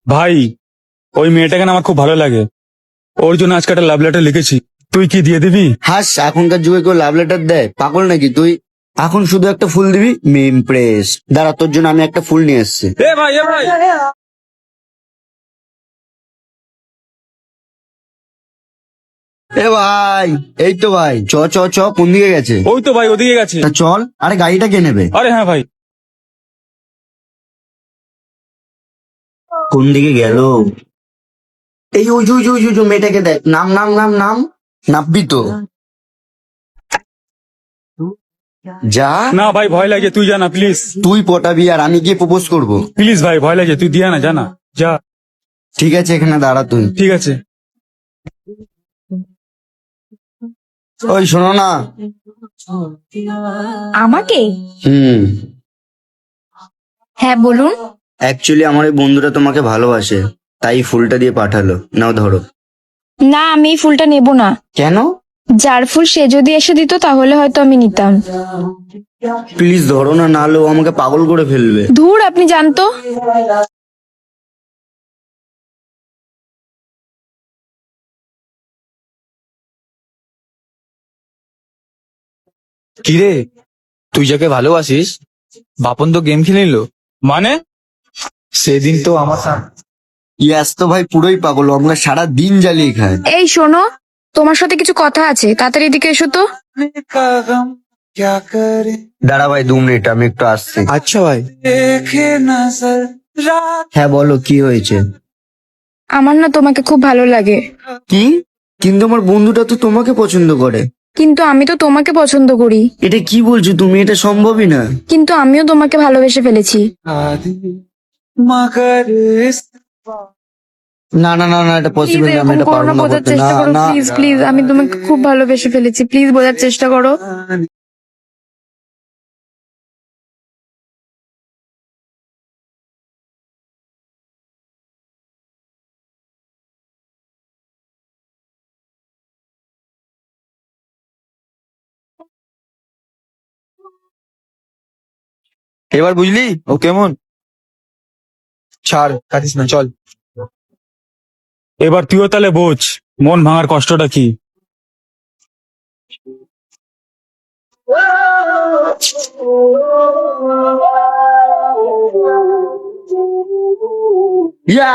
ভাই, ওই মেয়েটাকে না আমার খুব ভালো লাগে। ওর জন্য আজকে একটা লাভ লেটার লিখেছি। তুই কি দিয়ে দিবি? হাস, এখনকার যুগে কেউ লাভ লেটার দেয়? পাগল নাকি তুই? এখন শুধু একটা ফুল দিবি, মি ইমপ্রেস। দাঁড়া, তোর জন্য আমি একটা ফুল নিয়ে এসেছি। এ ভাই, এ ভাই। এ ভাই, এই তো ভাই, চ চ চ, কোন দিকে গেছে? ওই তো ভাই, ওদিকে গেছে। তা চল। আরে গাড়িটা কে নেবে? আরে হ্যাঁ ভাই। কোন দিকে গেল? এই ওই যে, ওই যে, ওই যে, ওই যে মেয়েটাকে দেখ। নাম নাম নাম নাম। নামবি তো? যা। না ভাই, ভয় লাগে, তুই যা না প্লিজ। তুই পটাবি আর আমি গিয়ে প্রপোজ করব? প্লিজ ভাই, ভয় লাগে, তুই দিয়া না, জানা যা। ঠিক আছে, এখানে দাঁড়া তুই। ঠিক আছে। ওই শোনো না। আমাকে? হুম। হ্যাঁ বলুন। অ্যাকচুয়ালি আমার এই বন্ধুটা তোমাকে ভালোবাসে, তাই ফুলটা দিয়ে পাঠালো। নাও ধরো। না, আমি এই ফুলটা নেব না। কেন? যার ফুল সে যদি এসে দিত তাহলে হয়তো আমি নিতাম। প্লিজ ধরো না, নাহলে ও আমাকে পাগল করে ফেলবে। ধুর, আপনি জানতো। কিরে, তুই যাকে ভালোবাসিস বাপন তো গেম খেলে নিল। মানে? সেদিন তো আমার ইয়াস তো ভাই পুরোই পাগল, ও আমাকে সারা দিন জ্বালিয়ে খায়। এই শোনো, তোমার সাথে কিছু কথা আছে, তাড়াতাড়ি এদিকে এসো তো। দাঁড়া ভাই, 2 মিনিট, আমি একটু আসছি। আচ্ছা ভাই। হ্যাঁ বলো, কি হয়েছে? আমার না তোমাকে খুব ভালো লাগে। কি? কিন্তু আমার বন্ধুটা তো তোমাকে পছন্দ করে। কিন্তু আমি তো তোমাকে পছন্দ করি। এটা কি বলছো তুমি? এটা সম্ভবই না। কিন্তু আমিও তোমাকে ভালোবেসে ফেলেছি। না না না না, এটা প্লিজ পসিবল না, আমি এরকম এটা করো পারবো না, না বোঝার করতে। না চেষ্টা করো না। প্লিজ প্লিজ, আমি তোমাকে খুব ভালোবেসে ফেলেছি, প্লিজ বোঝার চেষ্টা করো। এবার বুঝলি ও কেমন? ছাড়, কাটিস না, চল। এবার তুইও তাহলে বোঝ মন ভাঙার কষ্টটা কি। ইয়া